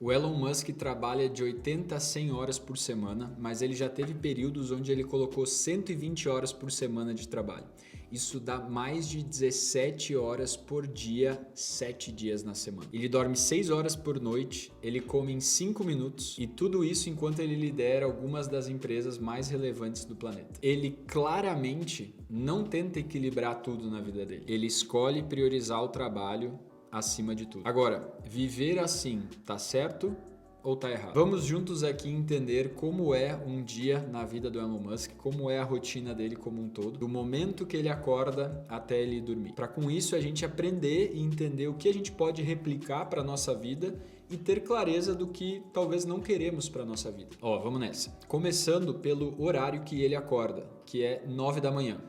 O Elon Musk trabalha de 80 a 100 horas por semana, mas ele já teve períodos onde ele colocou 120 horas por semana de trabalho. Isso dá mais de 17 horas por dia, 7 dias na semana. Ele dorme 6 horas por noite, ele come em 5 minutos e tudo isso enquanto ele lidera algumas das empresas mais relevantes do planeta. Ele claramente não tenta equilibrar tudo na vida dele. Ele escolhe priorizar o trabalho acima de tudo. Agora, viver assim tá certo ou tá errado? Vamos juntos aqui entender como é um dia na vida do Elon Musk, como é a rotina dele como um todo, do momento que ele acorda até ele dormir. Para com isso a gente aprender e entender o que a gente pode replicar para nossa vida e ter clareza do que talvez não queremos para nossa vida. Vamos nessa. Começando pelo horário que ele acorda, que é 9 da manhã.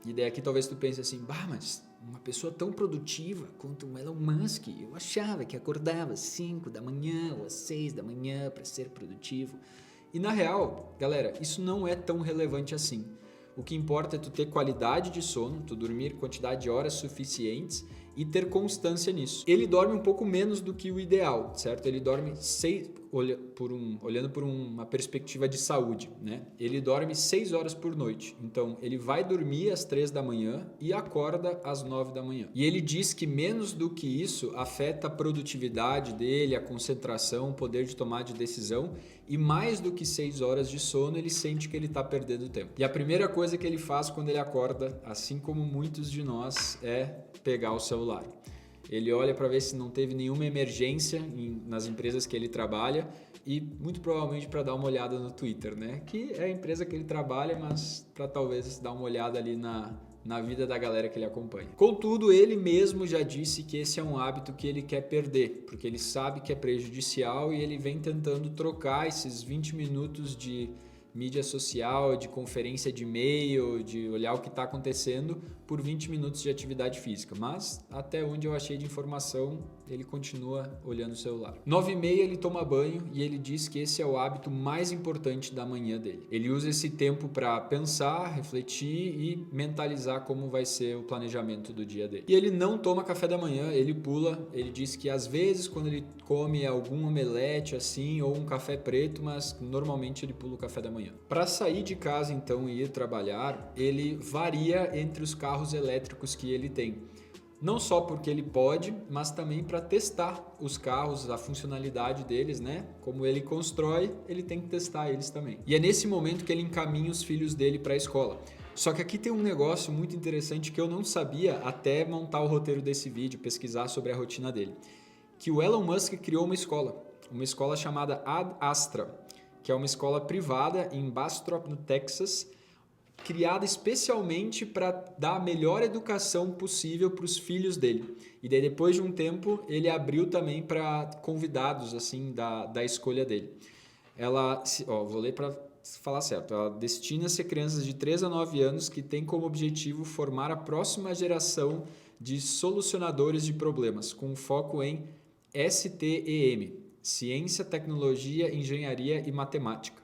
E daí aqui talvez tu pense assim, mas uma pessoa tão produtiva quanto o Elon Musk, eu achava que acordava às 5 da manhã ou às 6 da manhã para ser produtivo. E na real, galera, isso não é tão relevante assim. O que importa é tu ter qualidade de sono, tu dormir quantidade de horas suficientes e ter constância nisso. Ele dorme um pouco menos do que o ideal, certo? Ele dorme olhando por uma perspectiva de saúde, né? Ele dorme 6 horas por noite. Então, ele vai dormir às 3 da manhã e acorda às 9 da manhã. E ele diz que menos do que isso afeta a produtividade dele, a concentração, o poder de tomar de decisão, e mais do que 6 horas de sono, ele sente que ele está perdendo tempo. E a primeira coisa que ele faz quando ele acorda, assim como muitos de nós, é pegar o celular. Ele olha para ver se não teve nenhuma emergência nas empresas que ele trabalha e muito provavelmente para dar uma olhada no Twitter, né? Que é a empresa que ele trabalha, mas para talvez dar uma olhada ali na vida da galera que ele acompanha. Contudo, ele mesmo já disse que esse é um hábito que ele quer perder, porque ele sabe que é prejudicial e ele vem tentando trocar esses 20 minutos de mídia social, de conferência de e-mail, de olhar o que está acontecendo por 20 minutos de atividade física. Mas até onde eu achei de informação, ele continua olhando o celular. 9h30 ele toma banho e ele diz que esse é o hábito mais importante da manhã dele. Ele usa esse tempo para pensar, refletir e mentalizar como vai ser o planejamento do dia dele. E ele não toma café da manhã, ele pula. Ele diz que às vezes quando ele come algum omelete assim ou um café preto, mas normalmente ele pula o café da manhã. Para sair de casa então e ir trabalhar, ele varia entre os carros elétricos que ele tem. Não só porque ele pode, mas também para testar os carros, a funcionalidade deles, né? Como ele constrói, ele tem que testar eles também. E é nesse momento que ele encaminha os filhos dele para a escola. Só que aqui tem um negócio muito interessante que eu não sabia até montar o roteiro desse vídeo, pesquisar sobre a rotina dele. Que o Elon Musk criou uma escola chamada Ad Astra, que é uma escola privada em Bastrop, no Texas, criada especialmente para dar a melhor educação possível para os filhos dele. E daí depois de um tempo ele abriu também para convidados assim da escolha dele. Vou ler para falar certo. Ela destina-se a crianças de 3 a 9 anos que tem como objetivo formar a próxima geração de solucionadores de problemas, com foco em STEM, Ciência, Tecnologia, Engenharia e Matemática.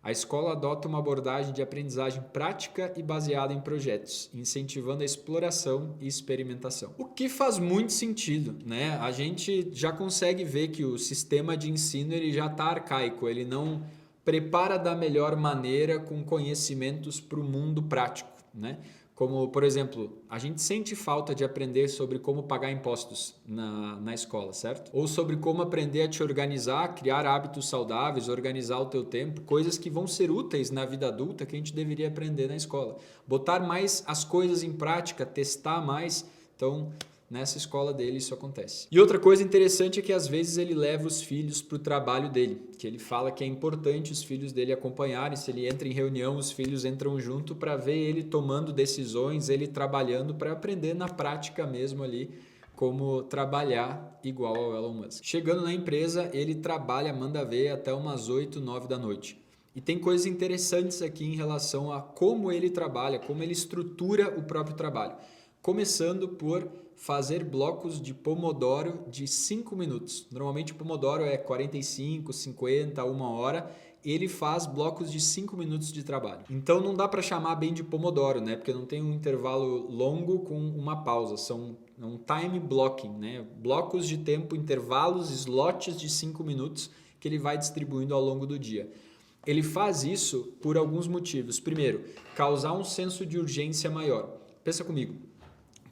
A escola adota uma abordagem de aprendizagem prática e baseada em projetos, incentivando a exploração e experimentação. O que faz muito sentido, né? A gente já consegue ver que o sistema de ensino ele já está arcaico, ele não prepara da melhor maneira com conhecimentos para o mundo prático, né? Como, por exemplo, a gente sente falta de aprender sobre como pagar impostos na escola, certo? Ou sobre como aprender a te organizar, criar hábitos saudáveis, organizar o teu tempo, coisas que vão ser úteis na vida adulta que a gente deveria aprender na escola. Botar mais as coisas em prática, testar mais. Então, nessa escola dele isso acontece. E outra coisa interessante é que às vezes ele leva os filhos para o trabalho dele, que ele fala que é importante os filhos dele acompanharem, se ele entra em reunião, os filhos entram junto para ver ele tomando decisões, ele trabalhando para aprender na prática mesmo ali como trabalhar igual ao Elon Musk. Chegando na empresa, ele trabalha, manda ver até umas 8, 9 da noite. E tem coisas interessantes aqui em relação a como ele trabalha, como ele estrutura o próprio trabalho. Começando por fazer blocos de Pomodoro de 5 minutos. Normalmente o Pomodoro é 45, 50, 1 hora. Ele faz blocos de 5 minutos de trabalho. Então não dá para chamar bem de Pomodoro, né? Porque não tem um intervalo longo com uma pausa. São um time blocking, né? Blocos de tempo, intervalos, slots de 5 minutos que ele vai distribuindo ao longo do dia. Ele faz isso por alguns motivos. Primeiro, causar um senso de urgência maior. Pensa comigo,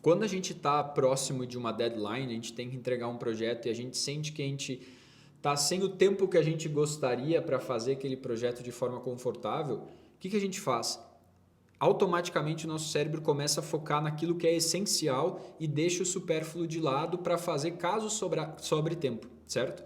quando a gente está próximo de uma deadline, a gente tem que entregar um projeto e a gente sente que a gente está sem o tempo que a gente gostaria para fazer aquele projeto de forma confortável, o que a gente faz? Automaticamente o nosso cérebro começa a focar naquilo que é essencial e deixa o supérfluo de lado para fazer caso sobre tempo, certo?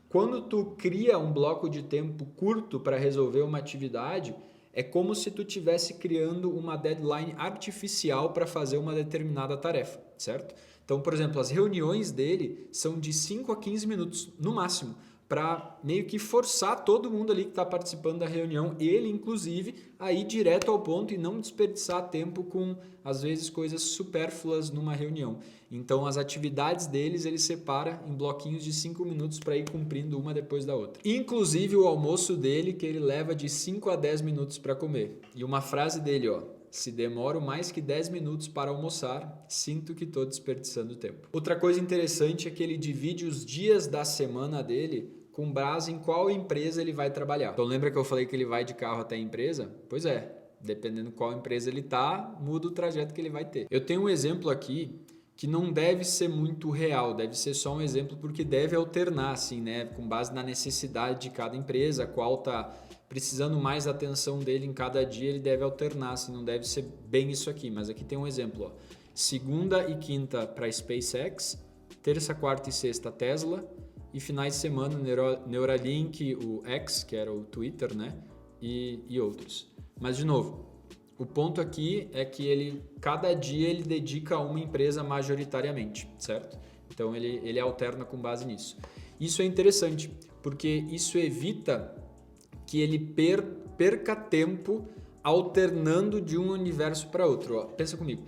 Quando tu cria um bloco de tempo curto para resolver uma atividade, é como se tu estivesse criando uma deadline artificial para fazer uma determinada tarefa, certo? Então, por exemplo, as reuniões dele são de 5 a 15 minutos no máximo, para meio que forçar todo mundo ali que está participando da reunião, ele inclusive, a ir direto ao ponto e não desperdiçar tempo com, às vezes, coisas supérfluas numa reunião. Então, as atividades deles, ele separa em bloquinhos de 5 minutos para ir cumprindo uma depois da outra. Inclusive o almoço dele, que ele leva de 5 a 10 minutos para comer. E uma frase dele, ó: se demoro mais que 10 minutos para almoçar, sinto que estou desperdiçando tempo. Outra coisa interessante é que ele divide os dias da semana dele com base em qual empresa ele vai trabalhar. Então lembra que eu falei que ele vai de carro até a empresa? Pois é, dependendo qual empresa ele tá, muda o trajeto que ele vai ter. Eu tenho um exemplo aqui que não deve ser muito real, deve ser só um exemplo porque deve alternar, assim, né? Com base na necessidade de cada empresa, qual tá precisando mais atenção dele em cada dia, ele deve alternar, assim, não deve ser bem isso aqui, mas aqui tem um exemplo, ó. Segunda e quinta para SpaceX, terça, quarta e sexta Tesla, e finais de semana Neuralink, o X, que era o Twitter, né? E outros. Mas, de novo, o ponto aqui é que cada dia ele dedica a uma empresa majoritariamente, certo? Então ele alterna com base nisso. Isso é interessante, porque isso evita que ele perca tempo alternando de um universo para outro. Ó, pensa comigo.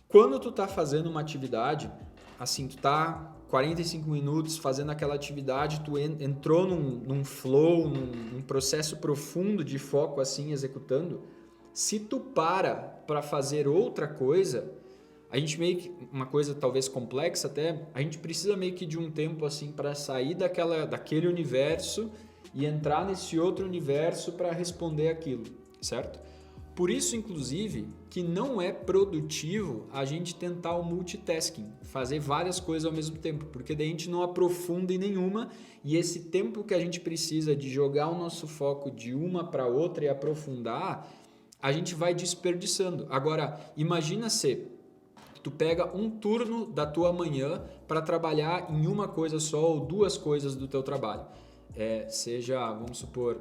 Quando tu tá fazendo uma atividade, assim, tu tá 45 minutos fazendo aquela atividade, tu entrou num flow, num processo profundo de foco, assim, executando. Se tu para fazer outra coisa, a gente meio que, uma coisa talvez complexa até, a gente precisa meio que de um tempo assim para sair daquele universo e entrar nesse outro universo para responder aquilo, certo? Por isso, inclusive, que não é produtivo a gente tentar o multitasking, fazer várias coisas ao mesmo tempo, porque daí a gente não aprofunda em nenhuma e esse tempo que a gente precisa de jogar o nosso foco de uma para outra e aprofundar, a gente vai desperdiçando. Agora, imagina se tu pega um turno da tua manhã para trabalhar em uma coisa só ou duas coisas do teu trabalho. Seja, vamos supor,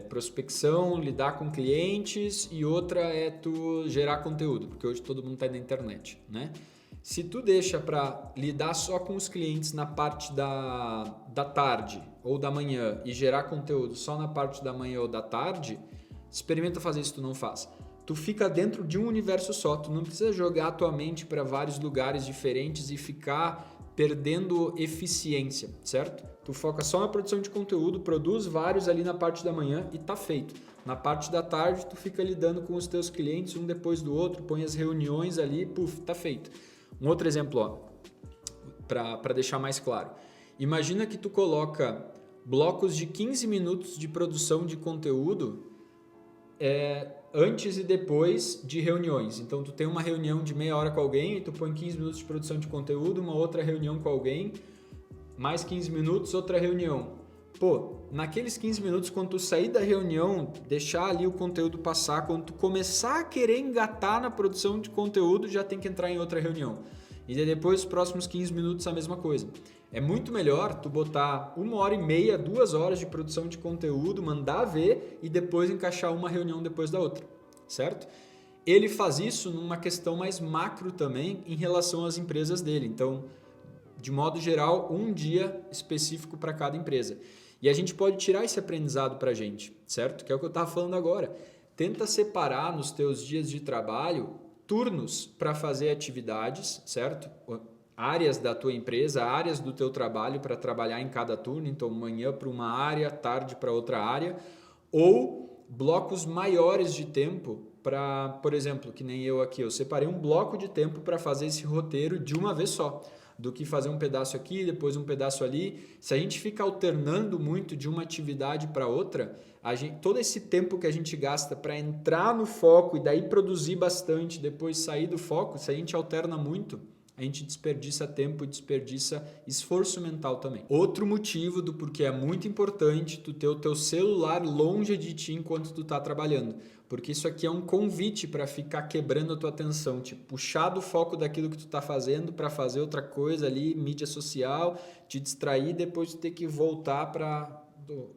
prospecção, lidar com clientes e outra é tu gerar conteúdo, porque hoje todo mundo está na internet, né? Se tu deixa para lidar só com os clientes na parte da tarde ou da manhã e gerar conteúdo só na parte da manhã ou da tarde, experimenta fazer isso, tu não faz. Tu fica dentro de um universo só, tu não precisa jogar a tua mente para vários lugares diferentes e ficar perdendo eficiência, certo? Tu foca só na produção de conteúdo, produz vários ali na parte da manhã e tá feito. Na parte da tarde, tu fica lidando com os teus clientes um depois do outro, põe as reuniões ali, puf, tá feito. Um outro exemplo, ó, para deixar mais claro. Imagina que tu coloca blocos de 15 minutos de produção de conteúdo antes e depois de reuniões. Então, tu tem uma reunião de meia hora com alguém e tu põe 15 minutos de produção de conteúdo, uma outra reunião com alguém, mais 15 minutos, outra reunião. Pô, naqueles 15 minutos, quando tu sair da reunião, deixar ali o conteúdo passar, quando tu começar a querer engatar na produção de conteúdo, já tem que entrar em outra reunião. E depois, os próximos 15 minutos, a mesma coisa. É muito melhor tu botar 1h30, 2 horas de produção de conteúdo, mandar ver e depois encaixar uma reunião depois da outra, certo? Ele faz isso numa questão mais macro também em relação às empresas dele. Então, de modo geral, um dia específico para cada empresa. E a gente pode tirar esse aprendizado para a gente, certo? Que é o que eu estava falando agora. Tenta separar nos teus dias de trabalho turnos para fazer atividades, certo? Áreas da tua empresa, áreas do teu trabalho para trabalhar em cada turno, então manhã para uma área, tarde para outra área, ou blocos maiores de tempo para, por exemplo, que nem eu aqui, eu separei um bloco de tempo para fazer esse roteiro de uma vez só, do que fazer um pedaço aqui, depois um pedaço ali. Se a gente fica alternando muito de uma atividade para outra, todo esse tempo que a gente gasta para entrar no foco e daí produzir bastante, depois sair do foco, se a gente alterna muito, a gente desperdiça tempo e desperdiça esforço mental também. Outro motivo do porquê é muito importante tu ter o teu celular longe de ti enquanto tu tá trabalhando, porque isso aqui é um convite para ficar quebrando a tua atenção, te puxar do foco daquilo que tu tá fazendo para fazer outra coisa ali, mídia social, te distrair, depois tu ter que voltar para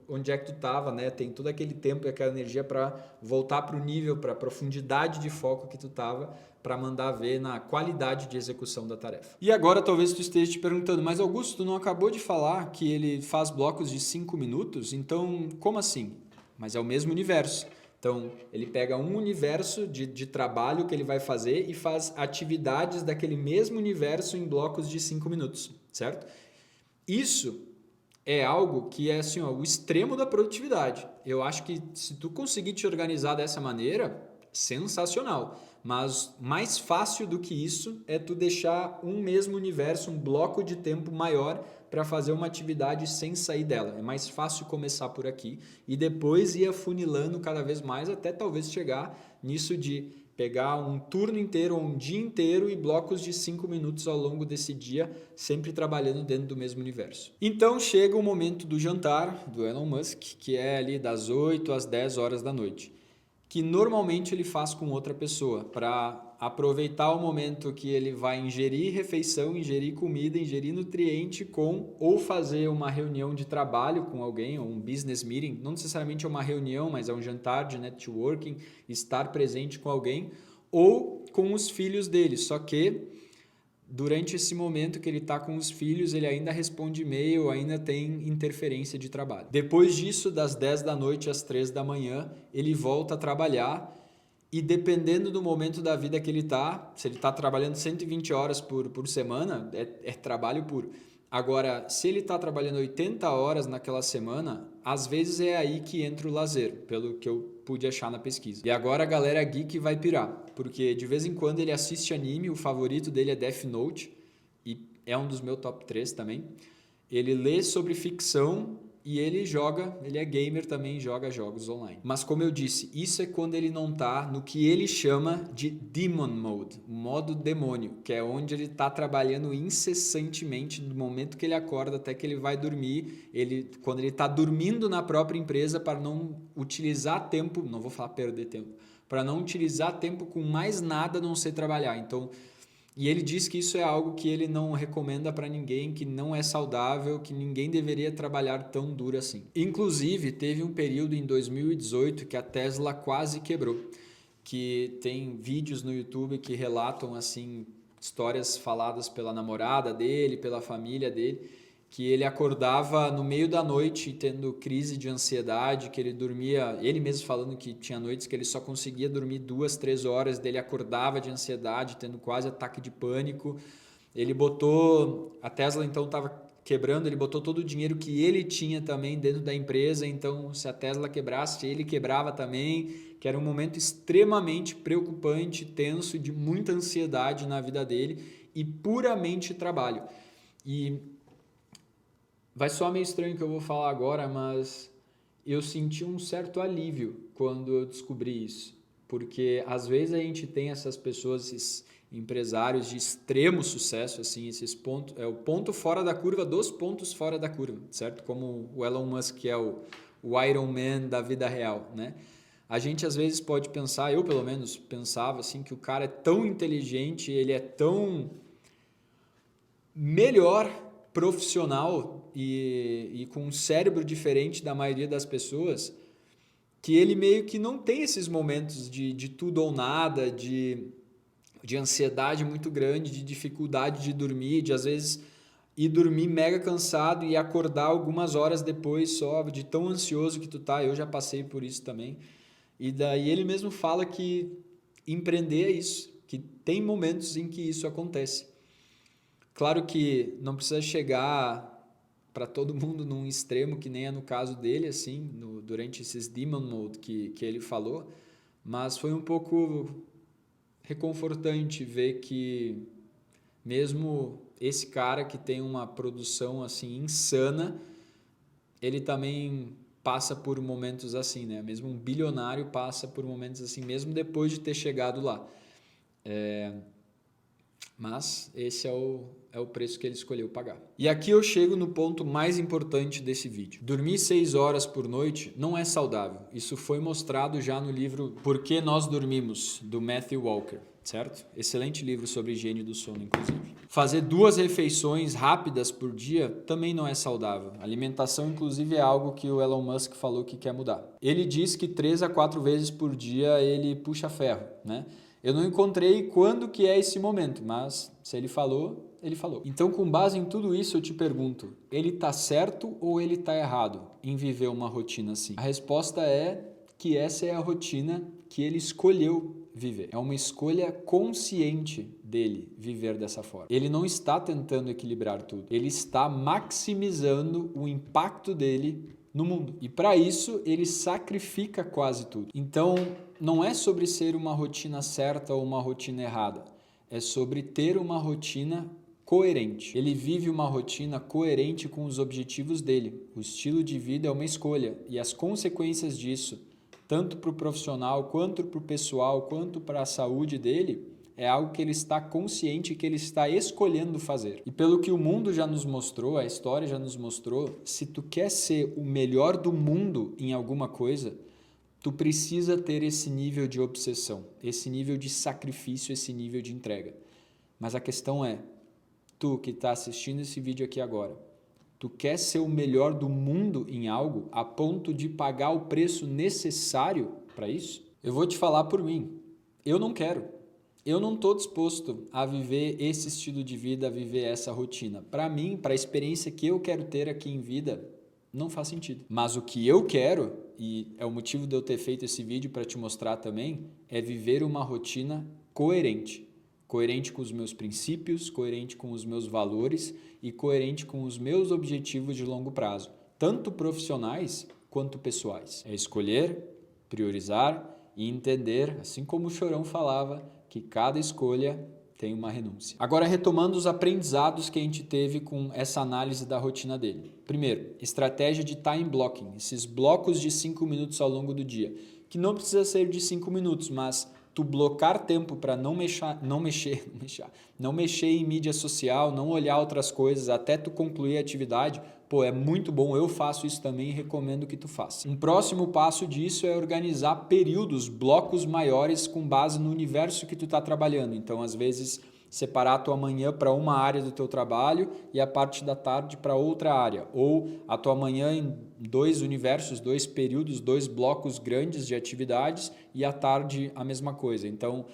onde é que tu estava, né? Tem todo aquele tempo e aquela energia para voltar para o nível, para a profundidade de foco que tu estava, para mandar ver na qualidade de execução da tarefa. E agora talvez tu esteja te perguntando, mas Augusto, tu não acabou de falar que ele faz blocos de 5 minutos? Então, como assim? Mas é o mesmo universo. Então, ele pega um universo de trabalho que ele vai fazer e faz atividades daquele mesmo universo em blocos de 5 minutos, certo? Isso é algo que é assim, ó, o extremo da produtividade. Eu acho que se tu conseguir te organizar dessa maneira, sensacional. Mas mais fácil do que isso é tu deixar um mesmo universo, um bloco de tempo maior para fazer uma atividade sem sair dela. É mais fácil começar por aqui e depois ir afunilando cada vez mais até talvez chegar nisso de pegar um turno inteiro ou um dia inteiro e blocos de 5 minutos ao longo desse dia, sempre trabalhando dentro do mesmo universo. Então chega o momento do jantar do Elon Musk, que é ali das 8 às 10 horas da noite, que normalmente ele faz com outra pessoa, para aproveitar o momento que ele vai ingerir refeição, ingerir comida, ingerir nutriente com, ou fazer uma reunião de trabalho com alguém, ou um business meeting, não necessariamente é uma reunião, mas é um jantar de networking, estar presente com alguém, ou com os filhos dele, só que durante esse momento que ele está com os filhos, ele ainda responde e-mail, ainda tem interferência de trabalho. Depois disso, das 10 da noite às 3 da manhã, ele volta a trabalhar e dependendo do momento da vida que ele está, se ele está trabalhando 120 horas por semana, é trabalho puro. Agora, se ele está trabalhando 80 horas naquela semana, às vezes é aí que entra o lazer, pelo que eu pude achar na pesquisa. E agora a galera geek vai pirar, porque de vez em quando ele assiste anime, o favorito dele é Death Note, e é um dos meus top 3 também. Ele lê sobre ficção e ele é gamer também, joga jogos online. Mas como eu disse, isso é quando ele não está no que ele chama de Demon Mode, modo demônio, que é onde ele está trabalhando incessantemente do momento que ele acorda até que ele vai dormir, quando ele está dormindo na própria empresa para não utilizar tempo, não vou falar perder tempo, para não utilizar tempo com mais nada a não ser trabalhar. Então, e ele diz que isso é algo que ele não recomenda para ninguém, que não é saudável, que ninguém deveria trabalhar tão duro assim. Inclusive, teve um período em 2018 que a Tesla quase quebrou, que tem vídeos no YouTube que relatam assim histórias faladas pela namorada dele, pela família dele, que ele acordava no meio da noite tendo crise de ansiedade, que ele dormia, ele mesmo falando que tinha noites que ele só conseguia dormir 2, 3 horas, dele acordava de ansiedade, tendo quase ataque de pânico. A Tesla então estava quebrando, ele botou todo o dinheiro que ele tinha também dentro da empresa, então se a Tesla quebrasse, ele quebrava também, que era um momento extremamente preocupante, tenso, de muita ansiedade na vida dele e puramente trabalho. E vai soar meio estranho o que eu vou falar agora, mas eu senti um certo alívio quando eu descobri isso. Porque às vezes a gente tem essas pessoas, esses empresários de extremo sucesso, assim, esses pontos, é o ponto fora da curva dos pontos fora da curva, certo? Como o Elon Musk, que é o Iron Man da vida real, né? A gente às vezes pode pensar, eu pelo menos pensava assim, que o cara é tão inteligente, ele é tão melhor profissional e com um cérebro diferente da maioria das pessoas, que ele meio que não tem esses momentos de tudo ou nada, de ansiedade muito grande, de dificuldade de dormir, de às vezes ir dormir mega cansado e acordar algumas horas depois só, de tão ansioso que tu tá. Eu já passei por isso também. E daí ele mesmo fala que empreender é isso, que tem momentos em que isso acontece. Claro que não precisa chegar para todo mundo num extremo, que nem é no caso dele, assim, durante esses demon mode que ele falou, Mas foi um pouco reconfortante ver que mesmo esse cara que tem uma produção assim insana, ele também passa por momentos assim, né? Mesmo um bilionário passa por momentos assim, mesmo depois de ter chegado lá. Mas esse é o preço que ele escolheu pagar. E aqui eu chego no ponto mais importante desse vídeo. Dormir 6 horas por noite não é saudável. Isso foi mostrado já no livro Por que Nós Dormimos, do Matthew Walker, certo? Excelente livro sobre higiene do sono, inclusive. Fazer 2 refeições rápidas por dia também não é saudável. Alimentação, inclusive, é algo que o Elon Musk falou que quer mudar. Ele diz que 3 a 4 vezes por dia ele puxa ferro, né? Eu não encontrei quando que é esse momento, mas se ele falou, ele falou. Então, com base em tudo isso, eu te pergunto, ele está certo ou ele está errado em viver uma rotina assim? A resposta é que essa é a rotina que ele escolheu viver. É uma escolha consciente dele viver dessa forma. Ele não está tentando equilibrar tudo. Ele está maximizando o impacto dele no mundo. E para isso, ele sacrifica quase tudo. Então, não é sobre ser uma rotina certa ou uma rotina errada. É sobre ter uma rotina coerente. Ele vive uma rotina coerente com os objetivos dele. O estilo de vida é uma escolha. E as consequências disso, tanto para o profissional, quanto para o pessoal, quanto para a saúde dele, é algo que ele está consciente que ele está escolhendo fazer. E pelo que o mundo já nos mostrou, a história já nos mostrou, se tu quer ser o melhor do mundo em alguma coisa, tu precisa ter esse nível de obsessão, esse nível de sacrifício, esse nível de entrega. Mas a questão é, tu que está assistindo esse vídeo aqui agora, tu quer ser o melhor do mundo em algo a ponto de pagar o preço necessário para isso? Eu vou te falar por mim, eu não quero. Eu não estou disposto a viver esse estilo de vida, a viver essa rotina. Para mim, para a experiência que eu quero ter aqui em vida, não faz sentido. Mas o que eu quero, e é o motivo de eu ter feito esse vídeo para te mostrar também, é viver uma rotina coerente. Coerente com os meus princípios, coerente com os meus valores e coerente com os meus objetivos de longo prazo, tanto profissionais quanto pessoais. É escolher, priorizar e entender, assim como o Chorão falava, que cada escolha tem uma renúncia. Agora, retomando os aprendizados que a gente teve com essa análise da rotina dele. Primeiro, estratégia de time blocking, esses blocos de 5 minutos ao longo do dia, que não precisa ser de 5 minutos, mas tu blocar tempo para não mexer em mídia social, não olhar outras coisas até tu concluir a atividade, pô, é muito bom, eu faço isso também e recomendo que tu faça. Um próximo passo disso é organizar períodos, blocos maiores com base no universo que tu está trabalhando. Então, às vezes, separar a tua manhã para uma área do teu trabalho e a parte da tarde para outra área. Ou a tua manhã em 2 universos, 2 períodos, 2 blocos grandes de atividades e à tarde a mesma coisa. Então,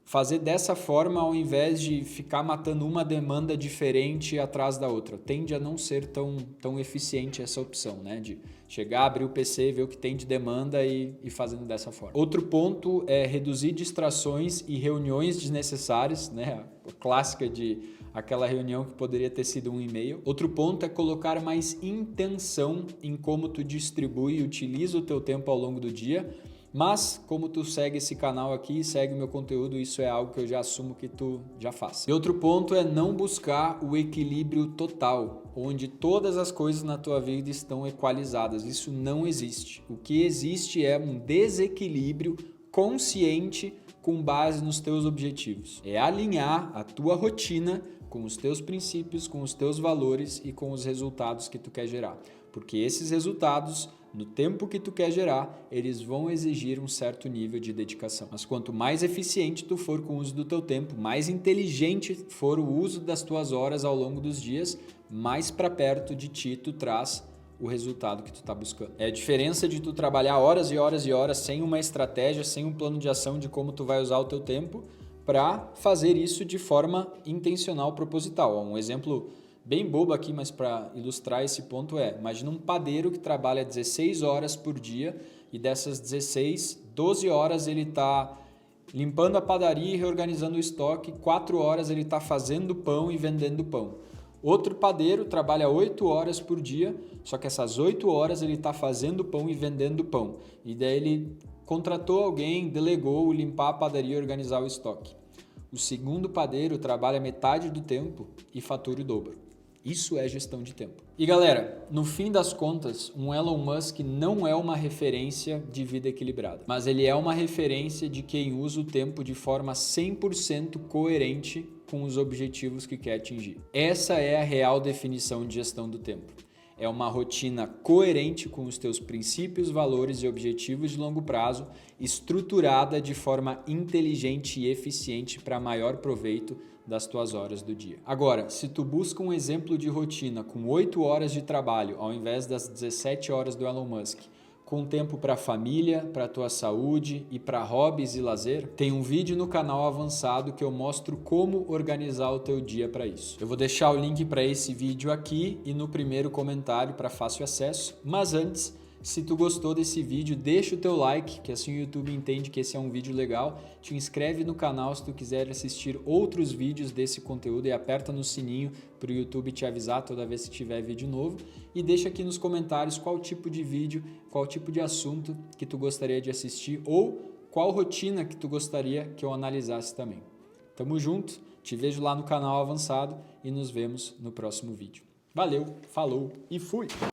fazer dessa forma ao invés de ficar matando uma demanda diferente atrás da outra. Tende a não ser tão eficiente essa opção, né? De chegar, abrir o PC, ver o que tem de demanda e fazendo dessa forma. Outro ponto é reduzir distrações e reuniões desnecessárias, né? A clássica de aquela reunião que poderia ter sido um e-mail. Outro ponto é colocar mais intenção em como tu distribui e utiliza o teu tempo ao longo do dia. Mas, como tu segue esse canal aqui, segue o meu conteúdo, isso é algo que eu já assumo que tu já faz. E outro ponto é não buscar o equilíbrio total, onde todas as coisas na tua vida estão equalizadas. Isso não existe. O que existe é um desequilíbrio consciente com base nos teus objetivos. É alinhar a tua rotina com os teus princípios, com os teus valores e com os resultados que tu quer gerar. Porque esses resultados, no tempo que tu quer gerar, eles vão exigir um certo nível de dedicação. Mas quanto mais eficiente tu for com o uso do teu tempo, mais inteligente for o uso das tuas horas ao longo dos dias, mais para perto de ti tu traz o resultado que tu está buscando. É a diferença de tu trabalhar horas e horas e horas sem uma estratégia, sem um plano de ação de como tu vai usar o teu tempo para fazer isso de forma intencional, proposital. Um exemplo bem bobo aqui, mas para ilustrar esse ponto imagina um padeiro que trabalha 16 horas por dia e dessas 16, 12 horas ele está limpando a padaria e reorganizando o estoque, 4 horas ele está fazendo pão e vendendo pão. Outro padeiro trabalha 8 horas por dia, só que essas 8 horas ele está fazendo pão e vendendo pão. E daí ele contratou alguém, delegou limpar a padaria e organizar o estoque. O segundo padeiro trabalha metade do tempo e fatura o dobro. Isso é gestão de tempo. E galera, no fim das contas, um Elon Musk não é uma referência de vida equilibrada, mas ele é uma referência de quem usa o tempo de forma 100% coerente com os objetivos que quer atingir. Essa é a real definição de gestão do tempo. É uma rotina coerente com os teus princípios, valores e objetivos de longo prazo, estruturada de forma inteligente e eficiente para maior proveito das tuas horas do dia. Agora, se tu busca um exemplo de rotina com 8 horas de trabalho ao invés das 17 horas do Elon Musk, com tempo para a família, para a tua saúde e para hobbies e lazer, tem um vídeo no canal avançado que eu mostro como organizar o teu dia para isso. Eu vou deixar o link para esse vídeo aqui e no primeiro comentário para fácil acesso, mas antes, se tu gostou desse vídeo, deixa o teu like, que assim o YouTube entende que esse é um vídeo legal. Te inscreve no canal se tu quiser assistir outros vídeos desse conteúdo e aperta no sininho para o YouTube te avisar toda vez que tiver vídeo novo. E deixa aqui nos comentários qual tipo de vídeo, qual tipo de assunto que tu gostaria de assistir ou qual rotina que tu gostaria que eu analisasse também. Tamo junto, te vejo lá no canal avançado e nos vemos no próximo vídeo. Valeu, falou e fui!